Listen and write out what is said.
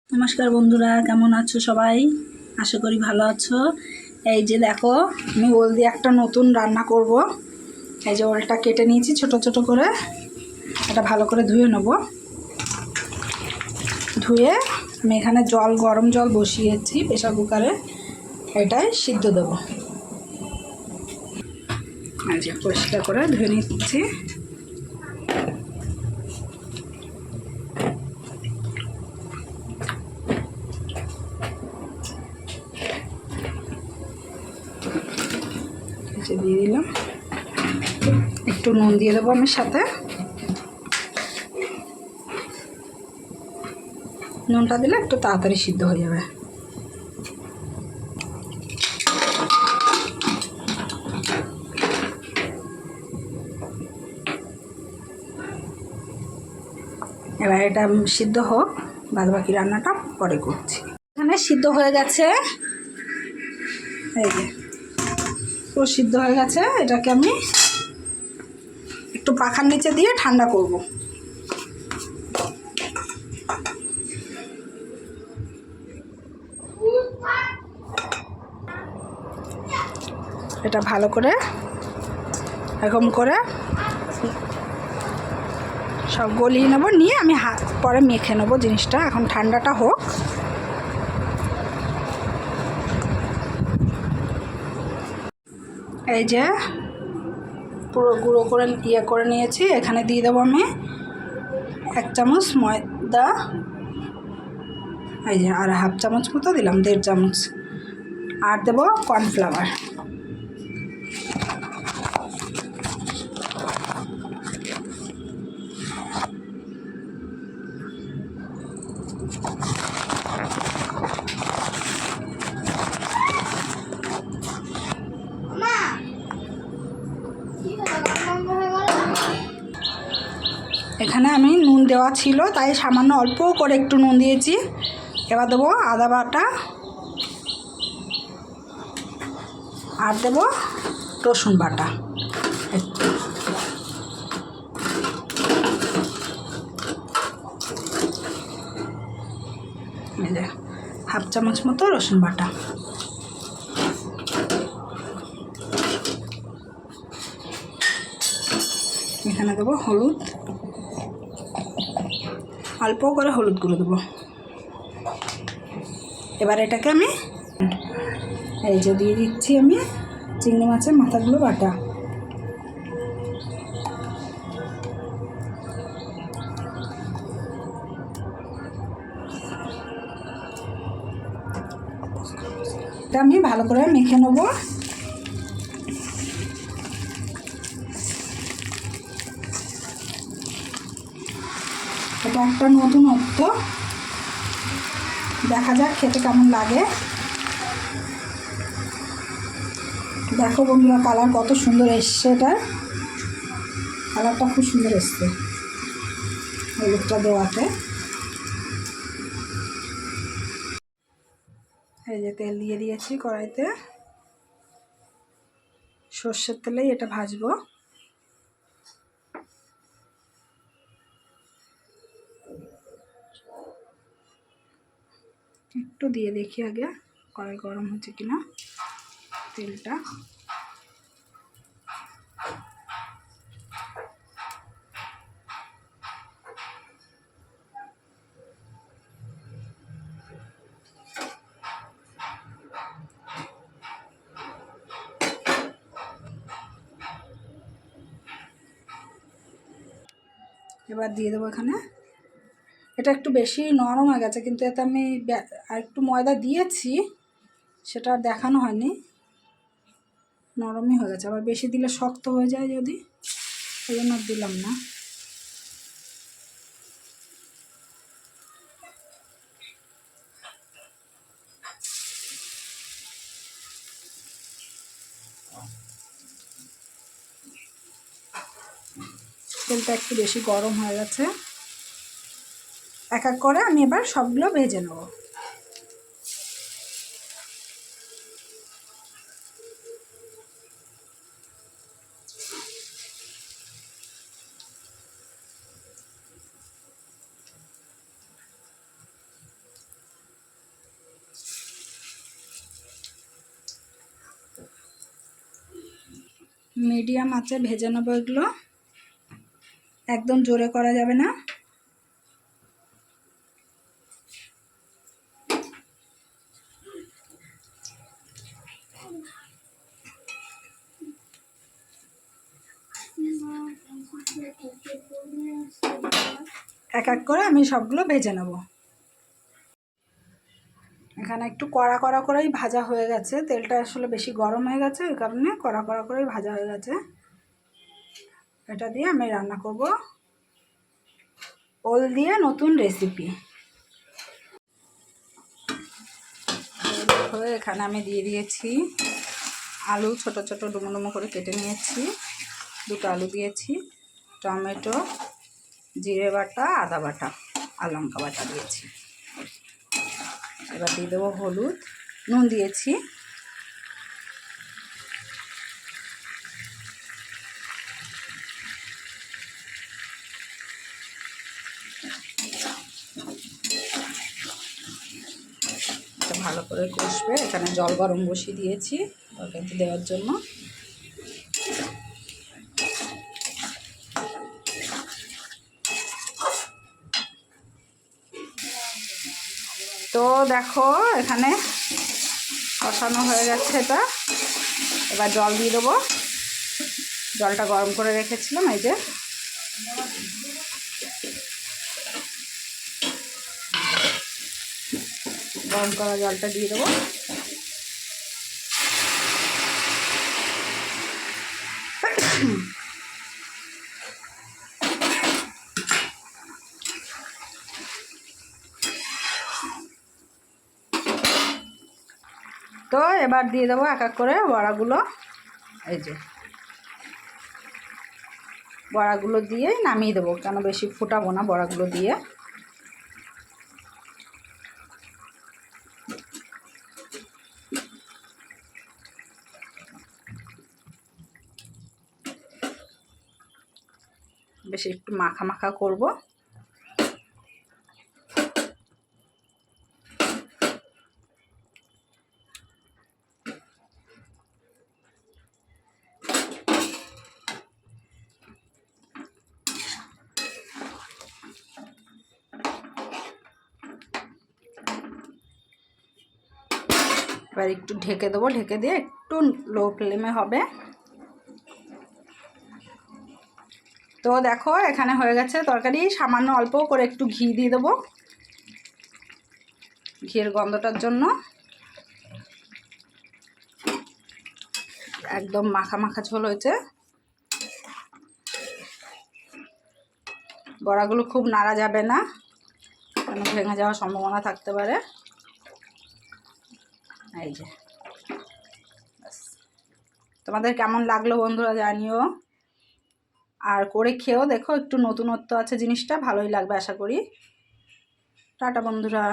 নমস্কার বন্ধুরা, কেমন আছো সবাই? আশা করি ভালো আছো। এই যে দেখো, আমি ওল দিয়ে একটা নতুন রান্না করব। এই যে ওলটা কেটে নিয়েছি ছোট ছোট করে। এটা ভালো করে ধুয়ে নেব। ধুয়ে আমি এখানে গরম জল বসিয়েছি প্রেসার কুকারে। এটাই সিদ্ধ দেব। এই যে পরিষ্কার করে ধুয়ে নিচ্ছি। দিয়ে দিলাম, একটু নুন দিয়ে দেবো আমি সাথে। নুনটা দিলে একটু তাড়াতাড়ি সিদ্ধ হয়ে যাবে। এবার এটা সিদ্ধ হোক, বাদ বাকি রান্নাটা পরে করছি। এখানে সিদ্ধ হয়ে গেছে, এই যে পুরো সিদ্ধ হয়ে গেছে। এটাকে আমি একটু পাখার নিচে দিয়ে ঠান্ডা করব। এটা ভালো করে এরকম করে সব গলিয়ে নেবো, নিয়ে আমি পরে মেখে নেবো জিনিসটা। এখন ঠান্ডাটা হোক। এই যে পুরো গুঁড়ো করে করে নিয়েছি। এখানে দিয়ে দেবো আমি 1 চামচ ময়দা। এই যে আর হাফ চামচ মতো দিলাম, 1.5 চামচ। আর দেবো কর্নফ্লাওয়ার। এখানে আমি নুন দেওয়া ছিল, তাই সামান্য অল্প করে একটু নুন দিয়েছি। এবার দেবো আদা বাটা, আর দেবো রসুন বাটা একটু। হাফ চামচ মতো রসুন বাটা। এখানে দেবো হলুদ, অল্প করে হলুদ গুঁড়ো দেবো। এবার এটাকে আমি এই যে দিয়ে দিচ্ছি আমি চিংড়ি মাছের মাথাগুলো বাটা। এটা আমি ভালো করে মেখে নেব। এটা একটা নতুনত্ব, দেখা যাক খেতে কেমন লাগে। দেখো বন্ধুরা, কালার কত সুন্দর এসছে। এটার কালারটা খুব সুন্দর এসছে হলুদটা দেওয়াতে। এই যে তেল দিয়ে দিয়েছি কড়াইতে। সর্ষের তেলেই এটা ভাজবো। একটু দিয়ে দেখি আগে কড়াই গরম হচ্ছে কিনা তেলটা। এবার দিয়ে দেবো এখানে। এটা একটু বেশি নরম হয়ে গেছে, কিন্তু এতে আমি আর একটু ময়দা দিয়েছি, সেটা আর দেখানো হয়নি। নরমই হয়ে গেছে, আবার বেশি দিলে শক্ত হয়ে যায় যদি, ওই জন্য দিলাম না। তেলটা একটু বেশি গরম হয়ে গেছে। এক এক করে আমি এবার সবগুলো ভেজে নেব। মিডিয়াম আঁচে ভেজে নেবো এগুলো, একদম জোরে করা যাবে না। এক এক করে আমি সবগুলো ভেজে নেব। এখানে একটু কড়া কড়া করেই ভাজা হয়ে গেছে, তেলটা আসলে বেশি গরম হয়ে গেছে, ওই কারণে কড়া কড়া করেই ভাজা হয়ে গেছে। এটা দিয়ে আমি রান্না করব ওল দিয়ে নতুন রেসিপি। এখানে আমি দিয়ে দিয়েছি আলু, ছোট ছোট ডুমো ডুমো করে কেটে নিয়েছি, দুটো আলু দিয়েছি, টমেটো, জিরে বাটা, আদা বাটা আর লঙ্কা বাটা দিয়েছি। এবার দিয়ে দেবো হলুদ, নুন দিয়েছি, ভালো করে কষবে। এখানে জল গরম বসিয়ে দিয়েছি তরকারিতে দেওয়ার জন্য। তো দেখো এখানে কষানো হয়ে গেছে এটা। এবার জল দিয়ে দেবো, জলটা গরম করে রেখেছিলাম, এই যে গরম করা জলটা দিয়ে দেবো। তো এবার দিয়ে দেবো এক এক করে বড়াগুলো। এই যে বড়াগুলো দিয়ে নামিয়ে দেবো, কেন বেশি ফোটাবো না বড়াগুলো দিয়ে। বেশি একটু মাখা মাখা করব। এবার একটু ঢেকে দেবো, ঢেকে দিয়ে একটু লো ফ্লেমে হবে। তো দেখো এখানে হয়ে গেছে তরকারি। সামান্য অল্প করে একটু ঘি দিয়ে দেবো, ঘিয়ের গন্ধটার জন্য। একদম মাখা মাখা ঝোল হয়েছে। বড়াগুলো খুব নাড়া যাবে না, কেন ভেঙে যাওয়ার সম্ভাবনা থাকতে পারে। এই যে তোমাদের কেমন লাগলো বন্ধুরা জানিও, আর করে খেয়েও দেখো, একটু নতুনত্ব আছে জিনিসটা, ভালোই লাগবে আশা করি। টাটা বন্ধুরা।